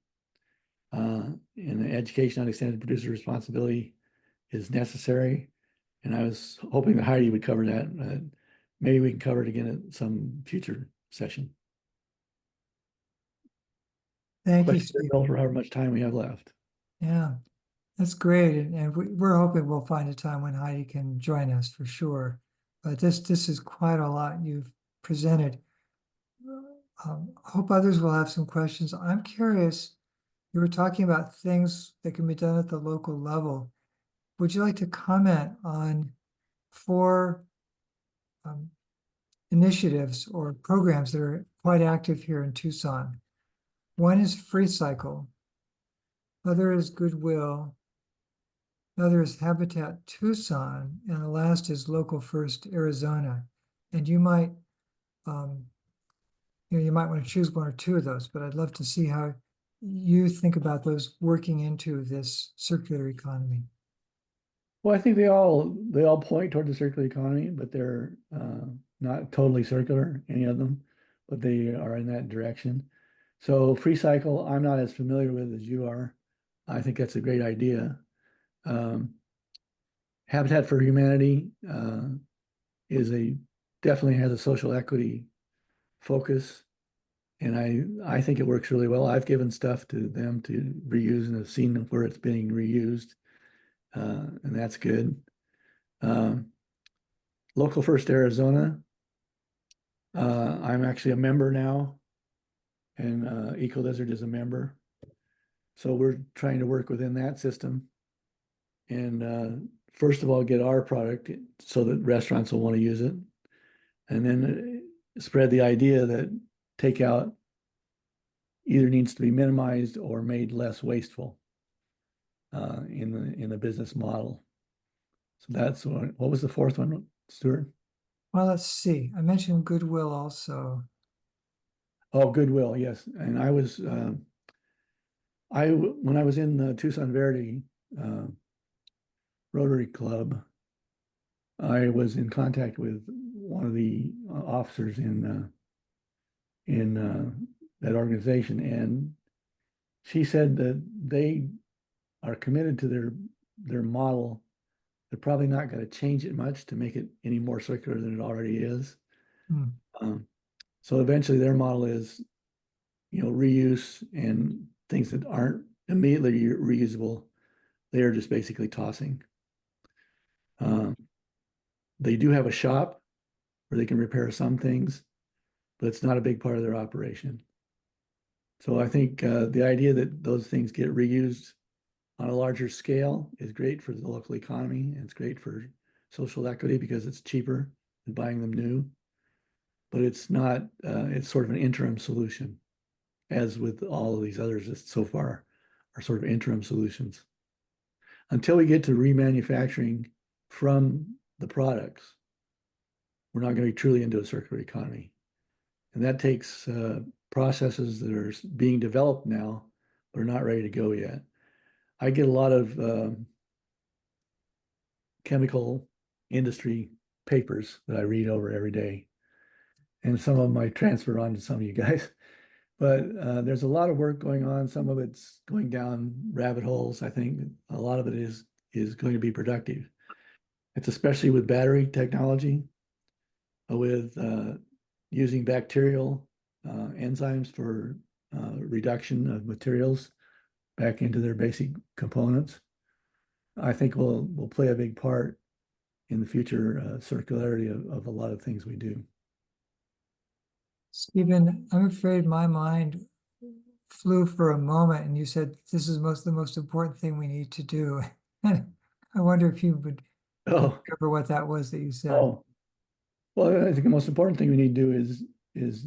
Speaker 2: And education on extended producer responsibility is necessary. And I was hoping that Heidi would cover that. maybe we can cover it again at some future session.
Speaker 1: Thank you,
Speaker 2: Question
Speaker 1: Steve.
Speaker 2: for however much time we have left.
Speaker 1: Yeah, that's great. And we're hoping we'll find a time when Heidi can join us for sure. But this is quite a lot you've presented. Hope others will have some questions. I'm curious, you were talking about things that can be done at the local level. Would you like to comment on 4 initiatives or programs that are quite active here in Tucson? One is Free Cycle, other is Goodwill, another is Habitat Tucson, and the last is Local First Arizona. And you might, you might want to choose 1 or 2 of those, but I'd love to see how you think about those working into this circular economy.
Speaker 2: Well, I think they all point toward the circular economy, but they're not totally circular, any of them, but they are in that direction. So Free Cycle, I'm not as familiar with as you are. I think that's a great idea. Habitat for Humanity definitely has a social equity focus, and I think it works really well. I've given stuff to them to reuse and have seen where it's being reused, and that's good. Local First Arizona, I'm actually a member now, and Eco Lizard is a member. So we're trying to work within that system. And first of all, get our product so that restaurants will want to use it. And then spread the idea that takeout either needs to be minimized or made less wasteful in the business model. So that's what was the 4th one, Stuart?
Speaker 1: Well, let's see. I mentioned Goodwill also.
Speaker 2: Oh, Goodwill, yes. And I was when I was in the Tucson Verde Rotary Club, I was in contact with one of the officers in that organization, and she said that they are committed to their model. They're probably not going to change it much to make it any more circular than it already is. So eventually their model is, reuse, and things that aren't immediately reusable, they are just basically tossing. They do have a shop where they can repair some things, but it's not a big part of their operation. So I think the idea that those things get reused on a larger scale is great for the local economy, and it's great for social equity because it's cheaper than buying them new. But it's not, it's sort of an interim solution, as with all of these others that so far are sort of interim solutions. Until we get to remanufacturing from the products, we're not going to be truly into a circular economy. And that takes processes that are being developed now, but are not ready to go yet. I get a lot of chemical industry papers that I read over every day. And some of them I transfer on to some of you guys. But there's a lot of work going on. Some of it's going down rabbit holes. I think a lot of it is going to be productive. It's especially with battery technology, with using bacterial enzymes for reduction of materials back into their basic components. I think will play a big part in the future circularity of a lot of things we do.
Speaker 1: Stephen, I'm afraid my mind flew for a moment and you said this is the most important thing we need to do. I wonder if you would cover what that was that you said.
Speaker 2: Oh, well, I think the most important thing we need to do is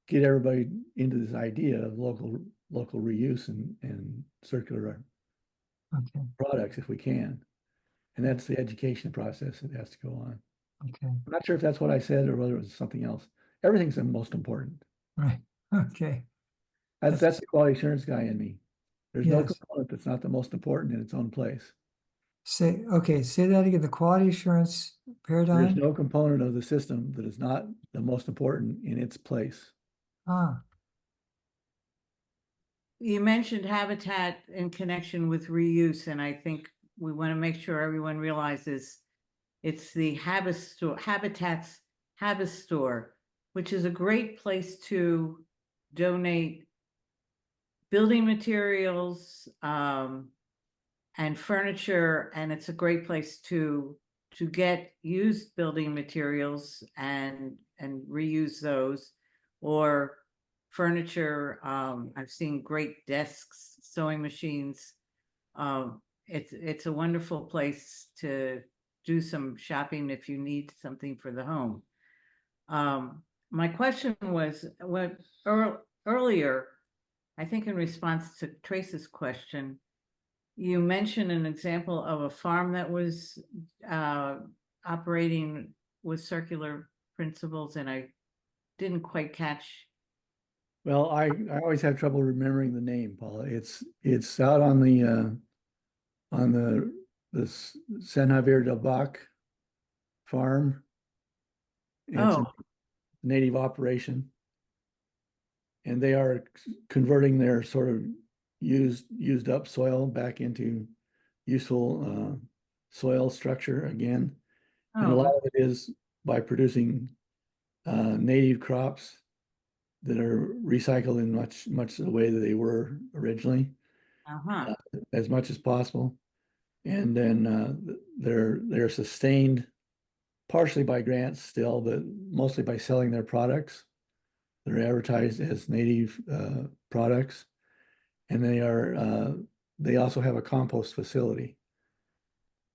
Speaker 2: get everybody into this idea of local reuse and circular products if we can. And that's the education process that has to go on.
Speaker 1: Okay.
Speaker 2: I'm not sure if that's what I said or whether it was something else. Everything's the most important.
Speaker 1: Right. Okay.
Speaker 2: That's the quality assurance guy in me. There's no
Speaker 1: Yes.
Speaker 2: component that's not the most important in its own place.
Speaker 1: Say that again, the quality assurance paradigm?
Speaker 2: There's no component of the system that is not the most important in its place.
Speaker 6: You mentioned habitat in connection with reuse, and I think we want to make sure everyone realizes it's the Habitat's Habit Store, which is a great place to donate building materials, and furniture, and it's a great place to get used building materials and reuse those, or furniture. I've seen great desks, sewing machines. It's a wonderful place to do some shopping if you need something for the home. My question was, earlier, I think in response to Trace's question, you mentioned an example of a farm that was operating with circular principles, and I didn't quite catch.
Speaker 2: Well, I always have trouble remembering the name, Paula. It's out on the San Javier del Bac farm. It's a
Speaker 6: Oh,
Speaker 2: native operation. And they are converting their sort of used up soil back into useful soil structure again. And a lot
Speaker 6: oh,
Speaker 2: of it is by producing native crops that are recycled in much the way that they were originally,
Speaker 6: uh-huh.
Speaker 2: as much as possible. And then they're sustained partially by grants still, but mostly by selling their products. They're advertised as native products, and they also have a compost facility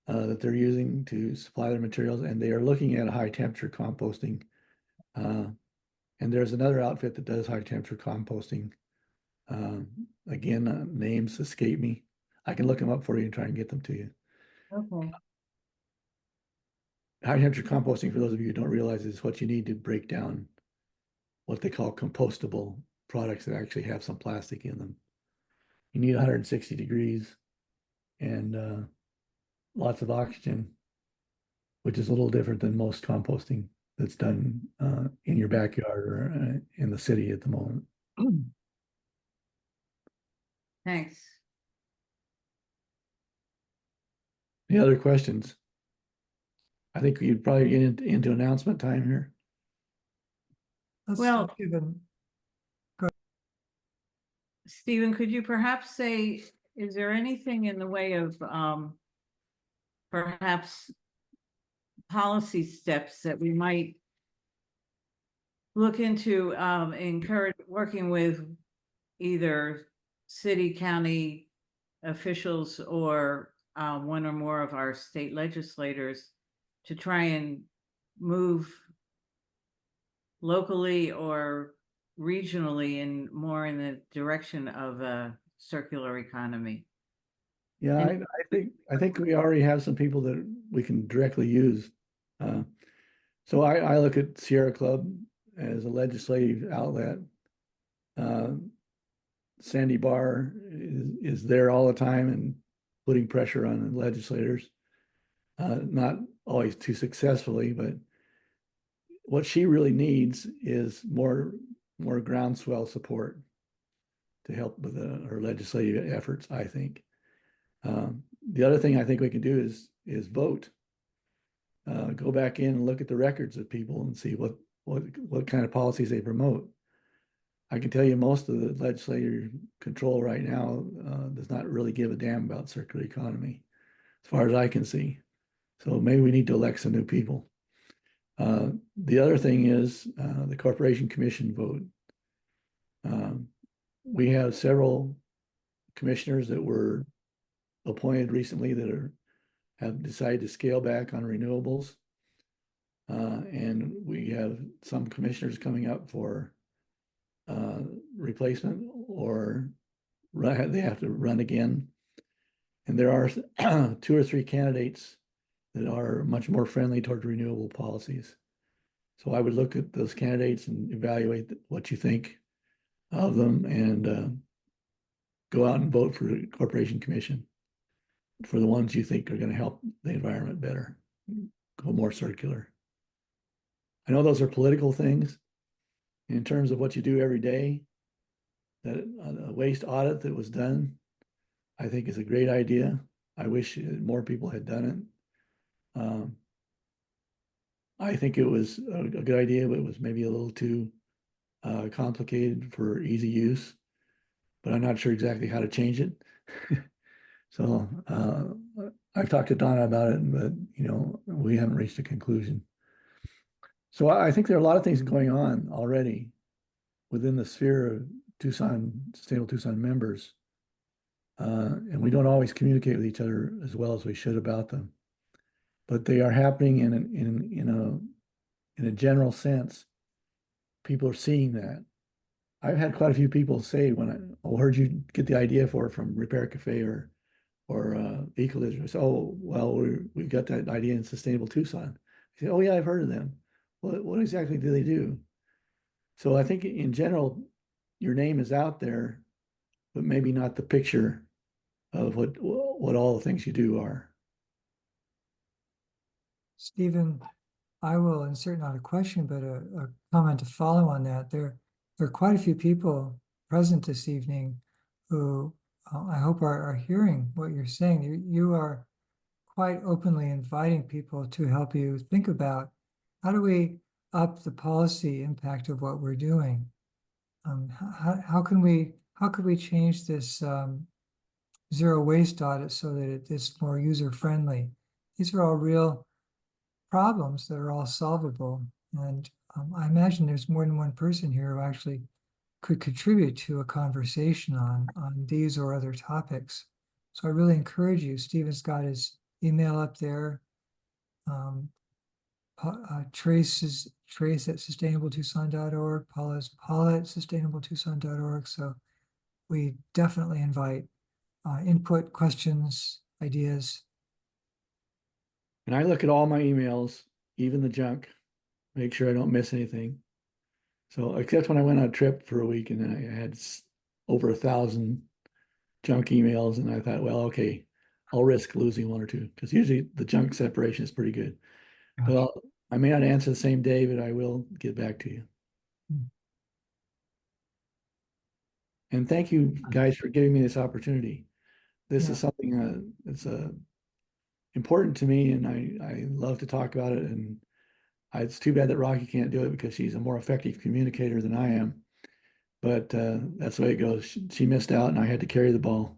Speaker 2: that they're using to supply their materials, and they are looking at a high temperature composting. And there's another outfit that does high temperature composting. Again, names escape me. I can look them up for you and try and get them to you.
Speaker 6: Okay.
Speaker 2: High temperature composting, for those of you who don't realize, is what you need to break down what they call compostable products that actually have some plastic in them. You need 160 degrees and lots of oxygen, which is a little different than most composting that's done in your backyard or in the city at the moment.
Speaker 6: Thanks.
Speaker 2: Any other questions? I think you'd probably get into announcement time here.
Speaker 1: Let's
Speaker 6: Well-
Speaker 1: give them,
Speaker 6: Stephen, could you perhaps say, is there anything in the way of perhaps policy steps that we might look into, encourage working with either city, county officials, or one or more of our state legislators to try and move locally or regionally and more in the direction of a circular economy?
Speaker 2: Yeah,
Speaker 6: And-
Speaker 2: I think we already have some people that we can directly use. So I look at Sierra Club as a legislative outlet. Sandy Barr is there all the time and putting pressure on the legislators, not always too successfully, but what she really needs is more groundswell support to help with her legislative efforts, I think. The other thing I think we can do is vote. Go back in and look at the records of people and see what kind of policies they promote. I can tell you most of the legislative control right now does not really give a damn about circular economy, as far as I can see. So maybe we need to elect some new people. The other thing is the Corporation Commission vote. We have several commissioners that were appointed recently that have decided to scale back on renewables. And we have some commissioners coming up for replacement, or they have to run again. And there are 2 or 3 candidates that are much more friendly toward renewable policies. So I would look at those candidates and evaluate what you think of them, and go out and vote for the Corporation Commission for the ones you think are going to help the environment better, go more circular. I know those are political things. In terms of what you do every day, that a waste audit that was done, I think is a great idea. I wish more people had done it. I think it was a good idea, but it was maybe a little too complicated for easy use. But I'm not sure exactly how to change it. So I've talked to Donna about it, but we haven't reached a conclusion. So I think there are a lot of things going on already within the sphere of Sustainable Tucson members. And we don't always communicate with each other as well as we should about them. But they are happening in a general sense. People are seeing that. I've had quite a few people say when where'd you get the idea for it, from Repair Cafe or Ecological? I say, oh, well, we got that idea in Sustainable Tucson. I say, oh yeah, I've heard of them. What exactly do they do? So I think in general, your name is out there, but maybe not the picture of what all the things you do are.
Speaker 1: Stephen, I will insert not a question, but a comment to follow on that. There are quite a few people present this evening who I hope are hearing what you're saying. You are quite openly inviting people to help you think about how do we up the policy impact of what we're doing. How could we change this zero waste audit so that it's more user friendly? These are all real problems that are all solvable. And I imagine there's more than one person here who actually could contribute to a conversation on these or other topics. So I really encourage you. Stephen's got his email up there. Trace at sustainabletucson.org. Paula at sustainabletucson.org. So we definitely invite input, questions, ideas.
Speaker 2: And I look at all my emails, even the junk, make sure I don't miss anything. So except when I went on a trip for a week and then I had over 1,000 junk emails, and I thought, well, okay, I'll risk losing one or two, because usually the junk separation is pretty good. But I may not answer the same day, but I will get back to you. And thank you guys for giving me this opportunity. This is something that's important to me, and I love to talk about it. And it's too bad that Rocky can't do it because she's a more effective communicator than I am. But that's the way it goes. She missed out, and I had to carry the ball.